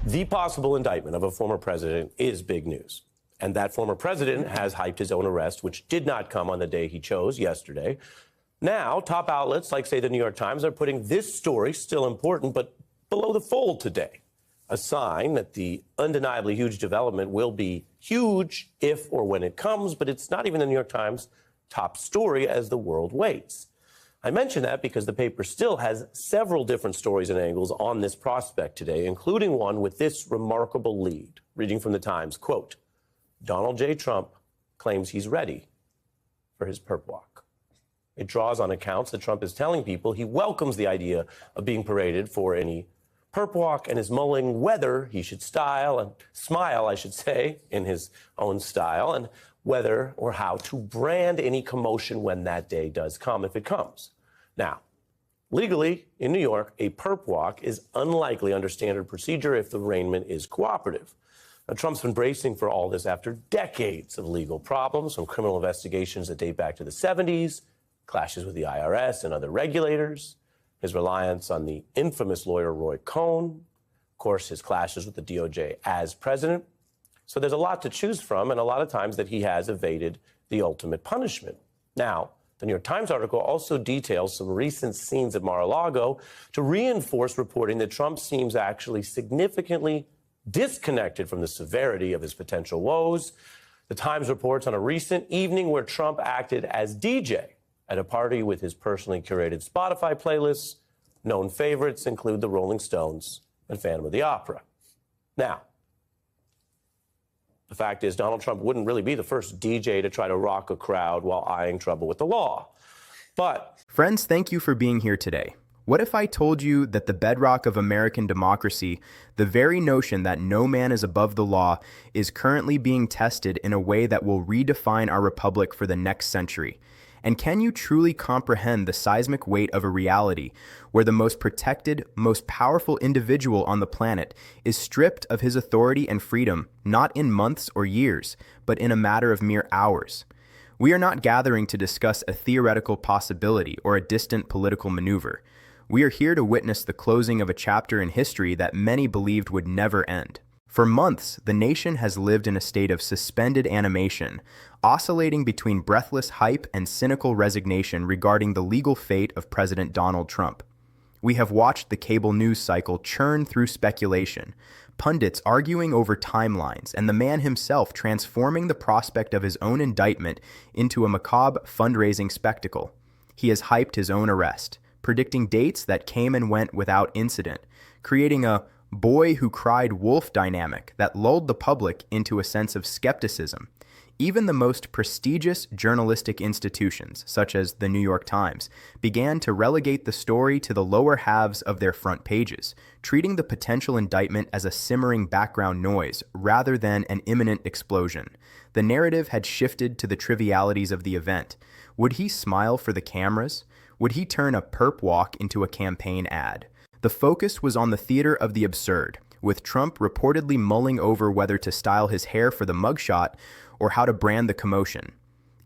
The possible indictment of a former president is big news. And that former president has hyped his own arrest, which did not come on the day he chose, yesterday. Now, top outlets like, say, the New York Times are putting this story, still important, but below the fold today. A sign that the undeniably huge development will be huge if or when it comes, but it's not even the New York Times' top story as the world waits. I mention that because the paper still has several different stories and angles on this prospect today, including one with this remarkable lead. Reading from the Times, quote, Donald J. Trump claims he's ready for his perp walk. It draws on accounts that Trump is telling people he welcomes the idea of being paraded for any perp walk and is mulling whether he should smile, I should say, in his own style, and whether or how to brand any commotion when that day does come, if it comes. Now, legally, in New York, a perp walk is unlikely under standard procedure if the arraignment is cooperative. Now, Trump's been bracing for all this after decades of legal problems, from criminal investigations that date back to the 70s, clashes with the IRS and other regulators, his reliance on the infamous lawyer Roy Cohn, of course, his clashes with the DOJ as president. So there's a lot to choose from, and a lot of times that he has evaded the ultimate punishment. Now, the New York Times article also details some recent scenes at Mar-a-Lago to reinforce reporting that Trump seems actually significantly disconnected from the severity of his potential woes. The Times reports on a recent evening where Trump acted as DJ at a party with his personally curated Spotify playlists. Known favorites include the Rolling Stones and Phantom of the Opera. Now, the fact is, Donald Trump wouldn't really be the first DJ to try to rock a crowd while eyeing trouble with the law. But friends, thank you for being here today. What if I told you that the bedrock of American democracy, the very notion that no man is above the law, is currently being tested in a way that will redefine our republic for the next century? And can you truly comprehend the seismic weight of a reality where the most protected, most powerful individual on the planet is stripped of his authority and freedom, not in months or years, but in a matter of mere hours? We are not gathering to discuss a theoretical possibility or a distant political maneuver. We are here to witness the closing of a chapter in history that many believed would never end. For months, the nation has lived in a state of suspended animation, oscillating between breathless hype and cynical resignation regarding the legal fate of President Donald Trump. We have watched the cable news cycle churn through speculation, pundits arguing over timelines, and the man himself transforming the prospect of his own indictment into a macabre fundraising spectacle. He has hyped his own arrest, predicting dates that came and went without incident, creating a boy who cried wolf dynamic that lulled the public into a sense of skepticism. Even the most prestigious journalistic institutions, such as the New York Times, began to relegate the story to the lower halves of their front pages, treating the potential indictment as a simmering background noise rather than an imminent explosion. The narrative had shifted to the trivialities of the event. Would he smile for the cameras? Would he turn a perp walk into a campaign ad? The focus was on the theater of the absurd, with Trump reportedly mulling over whether to style his hair for the mugshot or how to brand the commotion.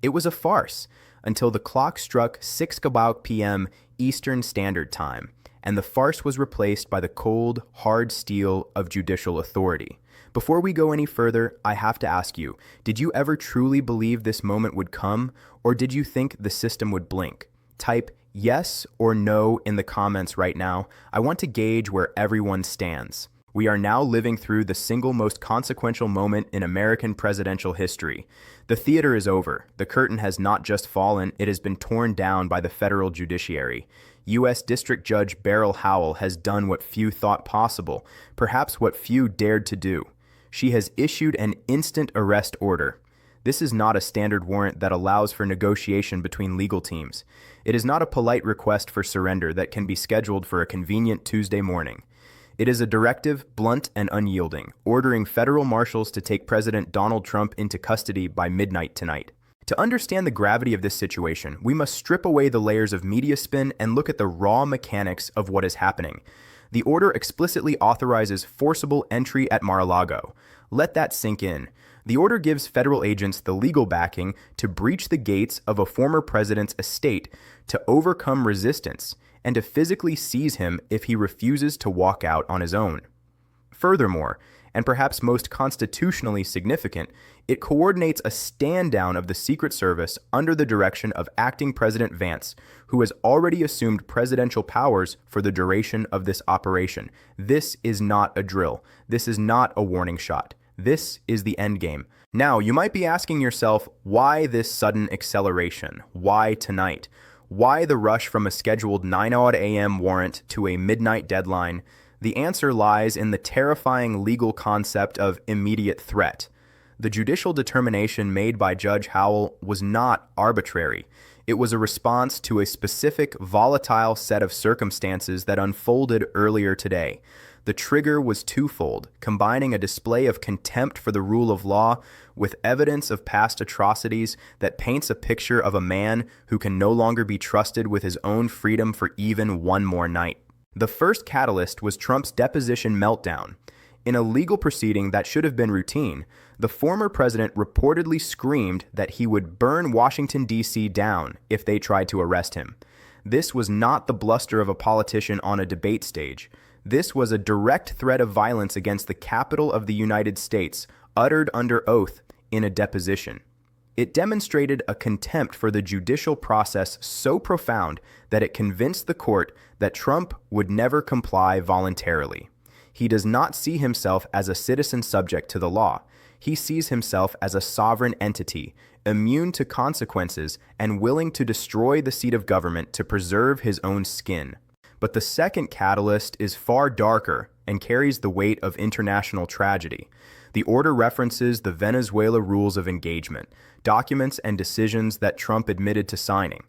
It was a farce until the clock struck 6 p.m. Eastern Standard Time, and the farce was replaced by the cold, hard steel of judicial authority. Before we go any further, I have to ask you, did you ever truly believe this moment would come, or did you think the system would blink? Type yes or no in the comments right now. I want to gauge where everyone stands. We are now living through the single most consequential moment in American presidential history. The theater is over. The curtain has not just fallen, it has been torn down by the federal judiciary. U.S. District Judge Beryl Howell has done what few thought possible, perhaps what few dared to do. She has issued an instant arrest order. This is not a standard warrant that allows for negotiation between legal teams. It is not a polite request for surrender that can be scheduled for a convenient Tuesday morning. It is a directive, blunt and unyielding, ordering federal marshals to take President Donald Trump into custody by midnight tonight. To understand the gravity of this situation, we must strip away the layers of media spin and look at the raw mechanics of what is happening. The order explicitly authorizes forcible entry at Mar-a-Lago. Let that sink in. The order gives federal agents the legal backing to breach the gates of a former president's estate, to overcome resistance, and to physically seize him if he refuses to walk out on his own. Furthermore, and perhaps most constitutionally significant, it coordinates a stand-down of the Secret Service under the direction of Acting President Vance, who has already assumed presidential powers for the duration of this operation. This is not a drill. This is not a warning shot. This is the endgame. Now, you might be asking yourself, why this sudden acceleration? Why tonight? Why the rush from a scheduled 9 a.m. warrant to a midnight deadline? The answer lies in the terrifying legal concept of immediate threat. The judicial determination made by Judge Howell was not arbitrary. It was a response to a specific volatile set of circumstances that unfolded earlier today. The trigger was twofold, combining a display of contempt for the rule of law with evidence of past atrocities that paints a picture of a man who can no longer be trusted with his own freedom for even one more night. The first catalyst was Trump's deposition meltdown. In a legal proceeding that should have been routine, the former president reportedly screamed that he would burn Washington, D.C. down if they tried to arrest him. This was not the bluster of a politician on a debate stage. This was a direct threat of violence against the Capitol of the United States, uttered under oath in a deposition. It demonstrated a contempt for the judicial process so profound that it convinced the court that Trump would never comply voluntarily. He does not see himself as a citizen subject to the law. He sees himself as a sovereign entity, immune to consequences and willing to destroy the seat of government to preserve his own skin. But the second catalyst is far darker and carries the weight of international tragedy. The order references the Venezuela rules of engagement, documents and decisions that Trump admitted to signing.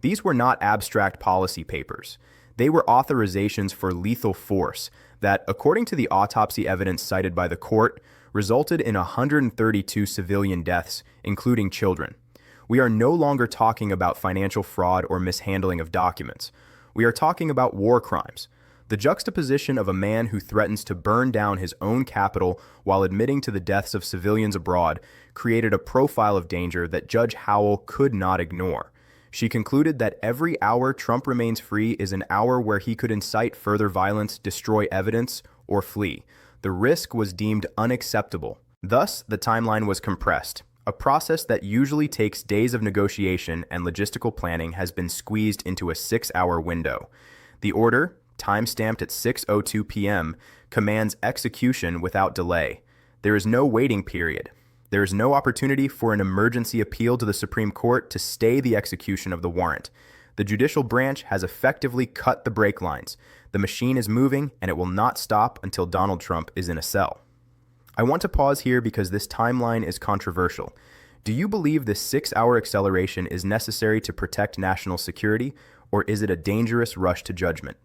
These were not abstract policy papers. They were authorizations for lethal force that, according to the autopsy evidence cited by the court, resulted in 132 civilian deaths, including children. We are no longer talking about financial fraud or mishandling of documents. We are talking about war crimes. The juxtaposition of a man who threatens to burn down his own capital while admitting to the deaths of civilians abroad created a profile of danger that Judge Howell could not ignore. She concluded that every hour Trump remains free is an hour where he could incite further violence, destroy evidence, or flee. The risk was deemed unacceptable. Thus, the timeline was compressed. A process that usually takes days of negotiation and logistical planning has been squeezed into a 6-hour window. The order, time-stamped at 6:02 p.m., commands execution without delay. There is no waiting period. There is no opportunity for an emergency appeal to the Supreme Court to stay the execution of the warrant. The judicial branch has effectively cut the brake lines. The machine is moving, and it will not stop until Donald Trump is in a cell. I want to pause here because this timeline is controversial. Do you believe this 6-hour acceleration is necessary to protect national security, or is it a dangerous rush to judgment?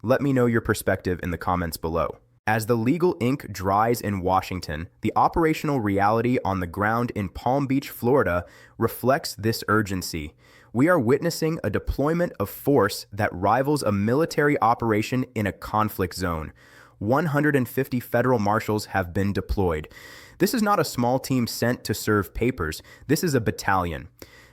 Let me know your perspective in the comments below. As the legal ink dries in Washington, the operational reality on the ground in Palm Beach, Florida, reflects this urgency. We are witnessing a deployment of force that rivals a military operation in a conflict zone. 150 federal marshals have been deployed. This is not a small team sent to serve papers. This is a battalion.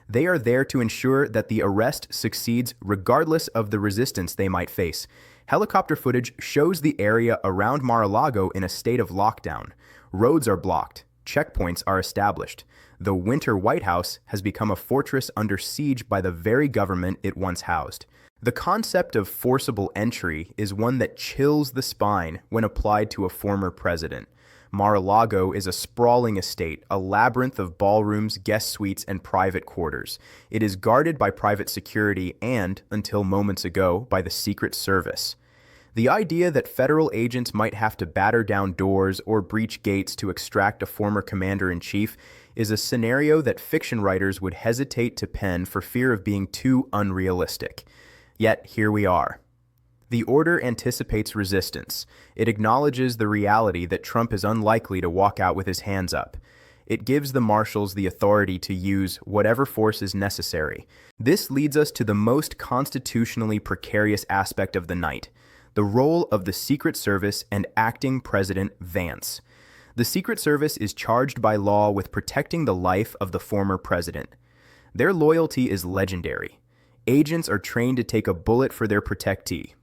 They are there to ensure that the arrest succeeds regardless of the resistance they might face. Helicopter footage shows the area around Mar-a-Lago in a state of lockdown. Roads are blocked. Checkpoints are established. The winter White House has become a fortress under siege by the very government it once housed. The concept of forcible entry is one that chills the spine when applied to a former president. Mar-a-Lago is a sprawling estate, a labyrinth of ballrooms, guest suites, and private quarters. It is guarded by private security and, until moments ago, by the Secret Service. The idea that federal agents might have to batter down doors or breach gates to extract a former commander-in-chief is a scenario that fiction writers would hesitate to pen for fear of being too unrealistic. Yet here we are. The order anticipates resistance. It acknowledges the reality that Trump is unlikely to walk out with his hands up. It gives the marshals the authority to use whatever force is necessary. This leads us to the most constitutionally precarious aspect of the night, the role of the Secret Service and Acting President Vance. The Secret Service is charged by law with protecting the life of the former president. Their loyalty is legendary. Agents are trained to take a bullet for their protectee.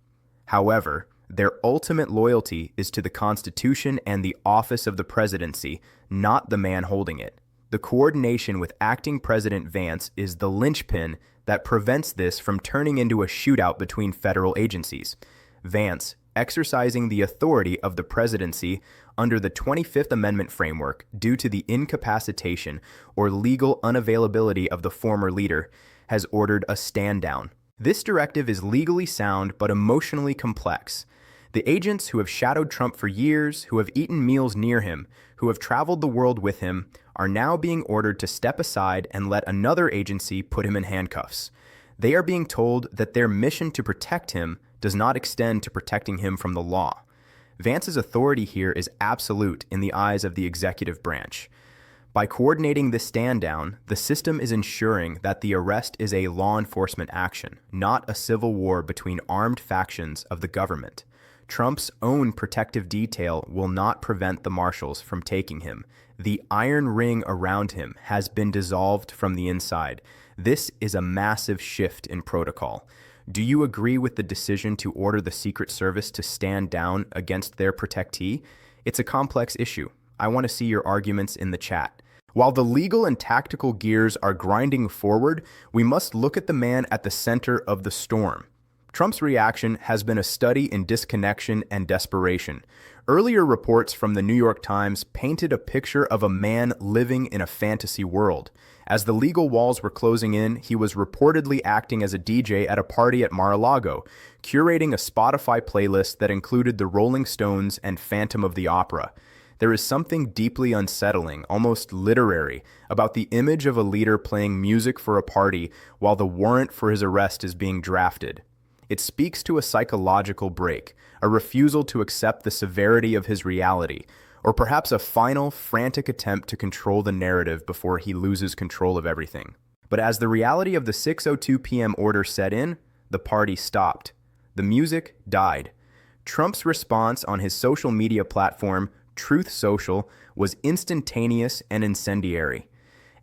However, Their ultimate loyalty is to the Constitution and the office of the presidency, not the man holding it. The coordination with Acting President Vance is the linchpin that prevents this from turning into a shootout between federal agencies. Vance, exercising the authority of the presidency under the 25th Amendment framework due to the incapacitation or legal unavailability of the former leader, has ordered a stand-down. This directive is legally sound but emotionally complex. The agents who have shadowed Trump for years, who have eaten meals near him, who have traveled the world with him, are now being ordered to step aside and let another agency put him in handcuffs. They are being told that their mission to protect him does not extend to protecting him from the law. Vance's authority here is absolute in the eyes of the executive branch. By coordinating this stand-down, the system is ensuring that the arrest is a law enforcement action, not a civil war between armed factions of the government. Trump's own protective detail will not prevent the marshals from taking him. The iron ring around him has been dissolved from the inside. This is a massive shift in protocol. Do you agree with the decision to order the Secret Service to stand down against their protectee? It's a complex issue. I want to see your arguments in the chat. While the legal and tactical gears are grinding forward, we must look at the man at the center of the storm. Trump's reaction has been a study in disconnection and desperation. Earlier reports from the New York Times painted a picture of a man living in a fantasy world. As the legal walls were closing in, he was reportedly acting as a DJ at a party at Mar-a-Lago, curating a Spotify playlist that included the Rolling Stones and Phantom of the Opera. There is something deeply unsettling, almost literary, about the image of a leader playing music for a party while the warrant for his arrest is being drafted. It speaks to a psychological break, a refusal to accept the severity of his reality, or perhaps a final, frantic attempt to control the narrative before he loses control of everything. But as the reality of the 6:02 p.m. order set in, the party stopped. The music died. Trump's response on his social media platform, Truth Social, was instantaneous and incendiary.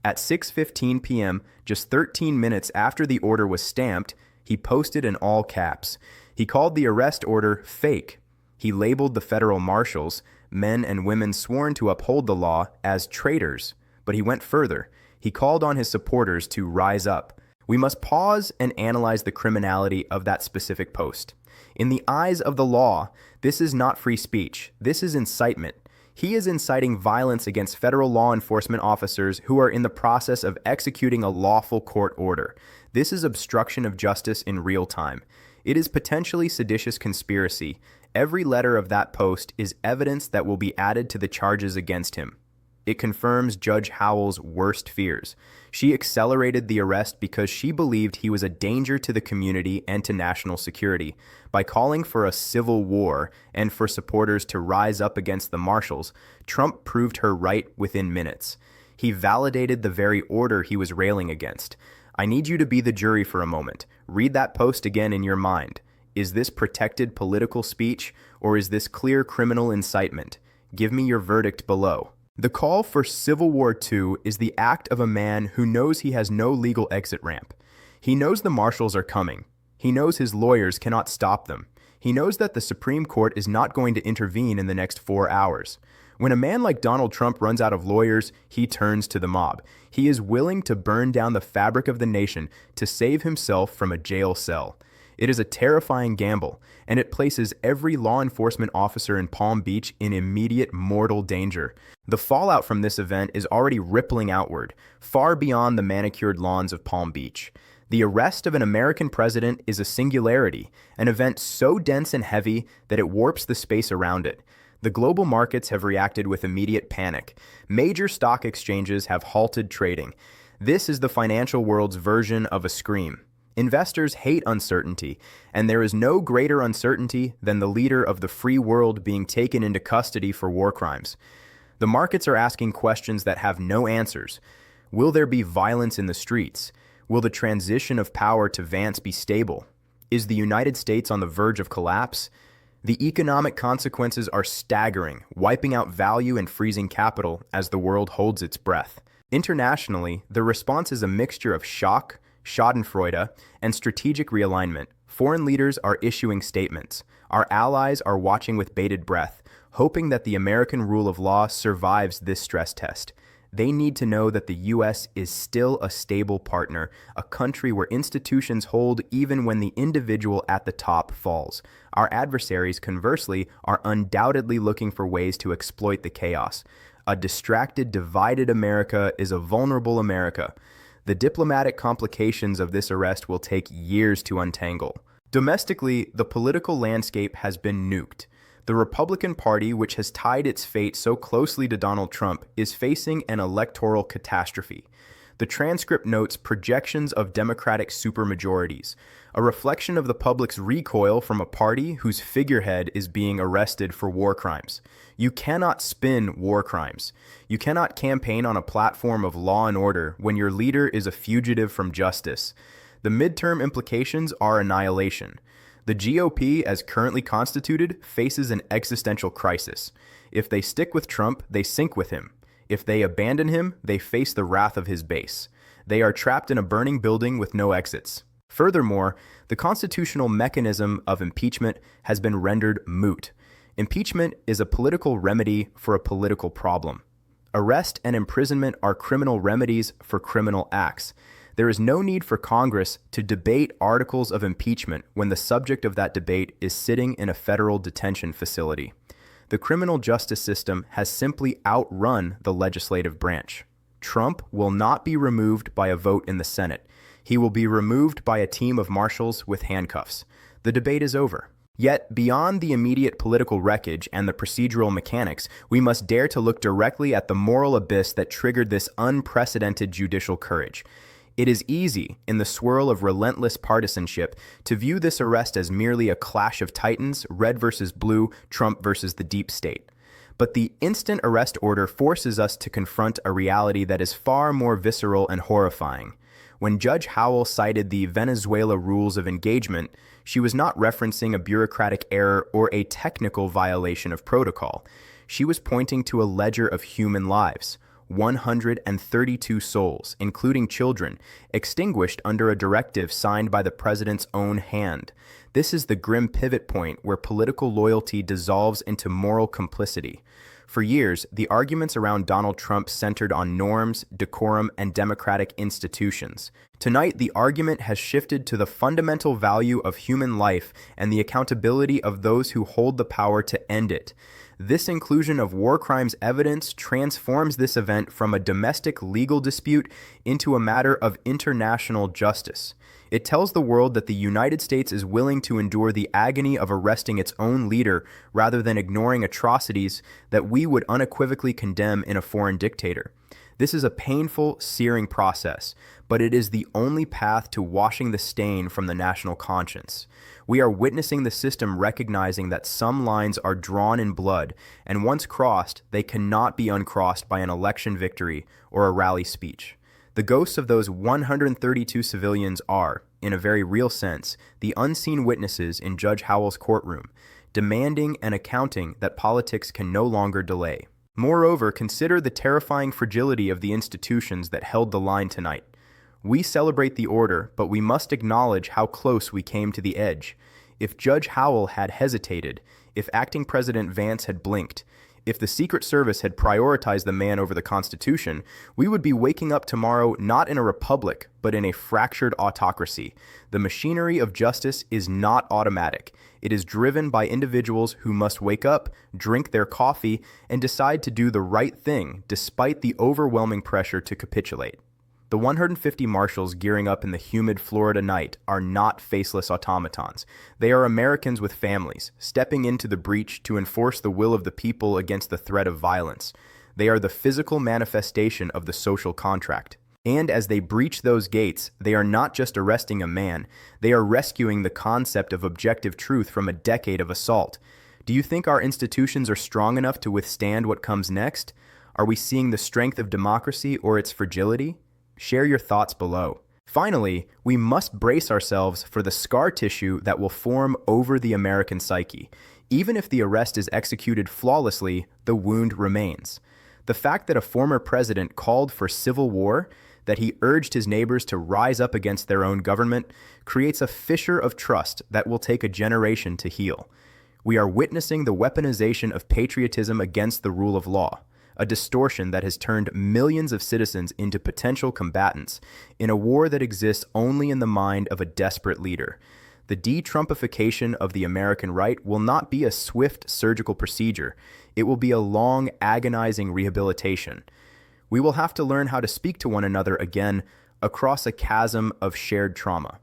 At 6:15 p.m., just 13 minutes after the order was stamped, he posted in all caps. He called the arrest order fake. He labeled the federal marshals, men and women sworn to uphold the law, as traitors. But he went further. He called on his supporters to rise up. We must pause and analyze the criminality of that specific post. In the eyes of the law, this is not free speech. This is incitement. He is inciting violence against federal law enforcement officers who are in the process of executing a lawful court order. This is obstruction of justice in real time. It is potentially seditious conspiracy. Every letter of that post is evidence that will be added to the charges against him. It confirms Judge Howell's worst fears. She accelerated the arrest because she believed he was a danger to the community and to national security. By calling for a civil war and for supporters to rise up against the marshals, Trump proved her right within minutes. He validated the very order he was railing against. I need you to be the jury for a moment. Read that post again in your mind. Is this protected political speech, or is this clear criminal incitement? Give me your verdict below. The call for Civil War II is the act of a man who knows he has no legal exit ramp. He knows the marshals are coming. He knows his lawyers cannot stop them. He knows that the Supreme Court is not going to intervene in the next 4 hours. When a man like Donald Trump runs out of lawyers, he turns to the mob. He is willing to burn down the fabric of the nation to save himself from a jail cell. It is a terrifying gamble, and it places every law enforcement officer in Palm Beach in immediate mortal danger. The fallout from this event is already rippling outward, far beyond the manicured lawns of Palm Beach. The arrest of an American president is a singularity, an event so dense and heavy that it warps the space around it. The global markets have reacted with immediate panic. Major stock exchanges have halted trading. This is the financial world's version of a scream. Investors hate uncertainty, and there is no greater uncertainty than the leader of the free world being taken into custody for war crimes. The markets are asking questions that have no answers. Will there be violence in the streets? Will the transition of power to Vance be stable? Is the United States on the verge of collapse? The economic consequences are staggering, wiping out value and freezing capital as the world holds its breath. Internationally, the response is a mixture of shock, schadenfreude, and strategic realignment. Foreign leaders are issuing statements. Our allies are watching with bated breath, hoping that the American rule of law survives this stress test. They need to know that the U.S. is still a stable partner, a country where institutions hold even when the individual at the top falls. Our adversaries, conversely, are undoubtedly looking for ways to exploit the chaos. A distracted, divided America is a vulnerable America. The diplomatic complications of this arrest will take years to untangle. Domestically, the political landscape has been nuked. The Republican Party, which has tied its fate so closely to Donald Trump, is facing an electoral catastrophe. The transcript notes projections of Democratic supermajorities, a reflection of the public's recoil from a party whose figurehead is being arrested for war crimes. You cannot spin war crimes. You cannot campaign on a platform of law and order when your leader is a fugitive from justice. The midterm implications are annihilation. The GOP, as currently constituted, faces an existential crisis. If they stick with Trump, they sink with him. If they abandon him, they face the wrath of his base. They are trapped in a burning building with no exits. Furthermore, the constitutional mechanism of impeachment has been rendered moot. Impeachment is a political remedy for a political problem. Arrest and imprisonment are criminal remedies for criminal acts. There is no need for Congress to debate articles of impeachment when the subject of that debate is sitting in a federal detention facility. The criminal justice system has simply outrun the legislative branch. Trump will not be removed by a vote in the Senate. He will be removed by a team of marshals with handcuffs. The debate is over. Yet, beyond the immediate political wreckage and the procedural mechanics, we must dare to look directly at the moral abyss that triggered this unprecedented judicial courage. It is easy, in the swirl of relentless partisanship, to view this arrest as merely a clash of titans, red versus blue, Trump versus the deep state. But the instant arrest order forces us to confront a reality that is far more visceral and horrifying. When Judge Howell cited the Venezuela rules of engagement, she was not referencing a bureaucratic error or a technical violation of protocol. She was pointing to a ledger of human lives. 132 souls, including children, extinguished under a directive signed by the president's own hand. This is the grim pivot point where political loyalty dissolves into moral complicity. For years, the arguments around Donald Trump centered on norms, decorum, and democratic institutions. Tonight, the argument has shifted to the fundamental value of human life and the accountability of those who hold the power to end it. This inclusion of war crimes evidence transforms this event from a domestic legal dispute into a matter of international justice. It tells the world that the United States is willing to endure the agony of arresting its own leader rather than ignoring atrocities that we would unequivocally condemn in a foreign dictator. This is a painful, searing process, but it is the only path to washing the stain from the national conscience. We are witnessing the system recognizing that some lines are drawn in blood, and once crossed, they cannot be uncrossed by an election victory or a rally speech. The ghosts of those 132 civilians are, in a very real sense, the unseen witnesses in Judge Howell's courtroom, demanding an accounting that politics can no longer delay. Moreover, consider the terrifying fragility of the institutions that held the line tonight. We celebrate the order, but we must acknowledge how close we came to the edge. If Judge Howell had hesitated, if Acting President Vance had blinked, if the Secret Service had prioritized the man over the Constitution, we would be waking up tomorrow not in a republic, but in a fractured autocracy. The machinery of justice is not automatic. It is driven by individuals who must wake up, drink their coffee, and decide to do the right thing despite the overwhelming pressure to capitulate. The 150 marshals gearing up in the humid Florida night are not faceless automatons. They are Americans with families, stepping into the breach to enforce the will of the people against the threat of violence. They are the physical manifestation of the social contract. And as they breach those gates, they are not just arresting a man, they are rescuing the concept of objective truth from a decade of assault. Do you think our institutions are strong enough to withstand what comes next? Are we seeing the strength of democracy or its fragility? Share your thoughts below. Finally, we must brace ourselves for the scar tissue that will form over the American psyche. Even if the arrest is executed flawlessly, the wound remains. The fact that a former president called for civil war, that he urged his neighbors to rise up against their own government, creates a fissure of trust that will take a generation to heal. We are witnessing the weaponization of patriotism against the rule of law, a distortion that has turned millions of citizens into potential combatants in a war that exists only in the mind of a desperate leader. The de-Trumpification of the American right will not be a swift surgical procedure. It will be a long, agonizing rehabilitation. We will have to learn how to speak to one another again across a chasm of shared trauma.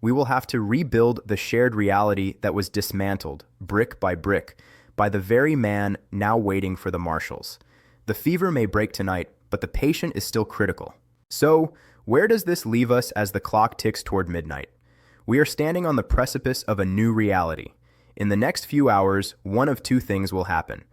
We will have to rebuild the shared reality that was dismantled, brick by the very man now waiting for the marshals. The fever may break tonight, but the patient is still critical. So, where does this leave us as the clock ticks toward midnight? We are standing on the precipice of a new reality. In the next few hours, one of two things will happen.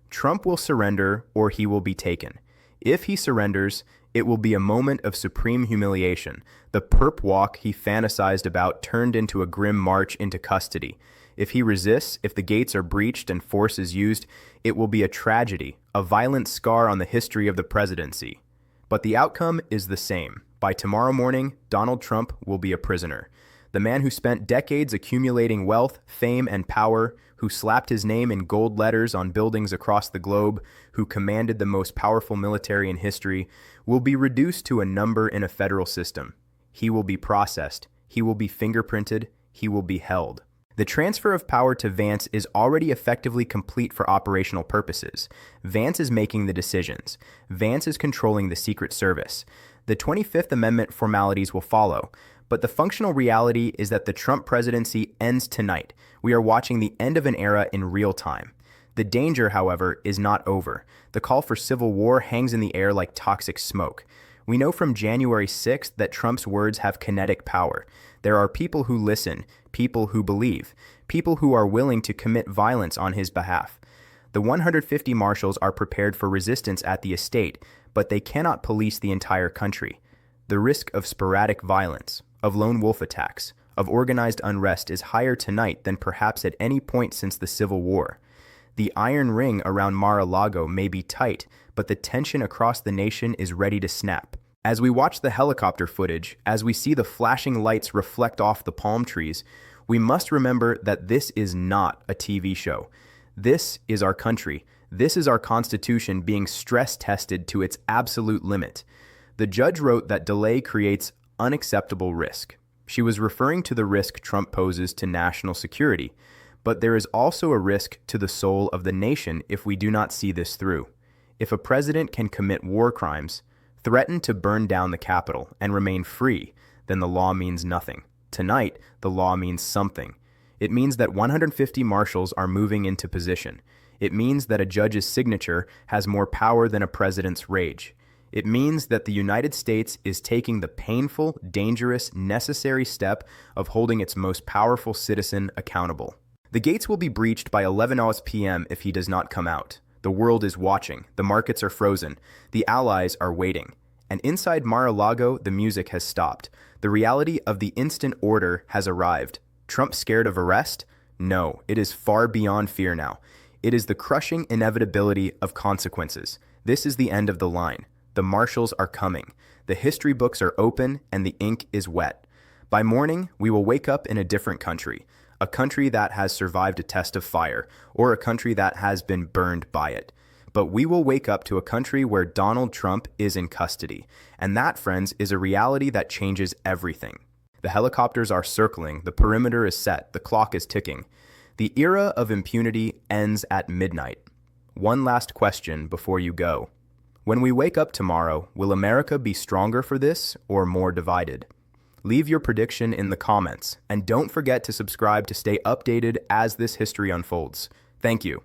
Trump will surrender or he will be taken. If he surrenders, it will be a moment of supreme humiliation. The perp walk he fantasized about turned into a grim march into custody. If he resists, if the gates are breached and force is used, it will be a tragedy, a violent scar on the history of the presidency. But the outcome is the same. By tomorrow morning, Donald Trump will be a prisoner. The man who spent decades accumulating wealth, fame, and power, who slapped his name in gold letters on buildings across the globe, who commanded the most powerful military in history, will be reduced to a number in a federal system. He will be processed. He will be fingerprinted. He will be held. The transfer of power to Vance is already effectively complete for operational purposes. Vance is making the decisions. Vance is controlling the Secret Service. The 25th Amendment formalities will follow. But the functional reality is that the Trump presidency ends tonight. We are watching the end of an era in real time. The danger, however, is not over. The call for civil war hangs in the air like toxic smoke. We know from January 6th that Trump's words have kinetic power. There are people who listen, people who believe, people who are willing to commit violence on his behalf. The 150 marshals are prepared for resistance at the estate, but they cannot police the entire country. The risk of sporadic violence, of lone wolf attacks, of organized unrest is higher tonight than perhaps at any point since the Civil War. The iron ring around Mar-a-Lago may be tight, but the tension across the nation is ready to snap. As we watch the helicopter footage, as we see the flashing lights reflect off the palm trees, we must remember that this is not a TV show. This is our country. This is our Constitution being stress-tested to its absolute limit. The judge wrote that delay creates unacceptable risk. She was referring to the risk Trump poses to national security, but there is also a risk to the soul of the nation if we do not see this through. If a president can commit war crimes, threaten to burn down the Capitol, and remain free, then the law means nothing. Tonight, the law means something. It means that 150 marshals are moving into position. It means that a judge's signature has more power than a president's rage. It means that the United States is taking the painful, dangerous, necessary step of holding its most powerful citizen accountable. The gates will be breached by 11 p.m. if he does not come out. The world is watching. The markets are frozen. The allies are waiting. And inside Mar-a-Lago, the music has stopped. The reality of the instant order has arrived. Trump scared of arrest? No, it is far beyond fear now. It is the crushing inevitability of consequences. This is the end of the line. The marshals are coming. The history books are open and the ink is wet. By morning, we will wake up in a different country, a country that has survived a test of fire, or a country that has been burned by it. But we will wake up to a country where Donald Trump is in custody. And that, friends, is a reality that changes everything. The helicopters are circling, the perimeter is set, the clock is ticking. The era of impunity ends at midnight. One last question before you go. When we wake up tomorrow, will America be stronger for this or more divided? Leave your prediction in the comments, and don't forget to subscribe to stay updated as this history unfolds. Thank you.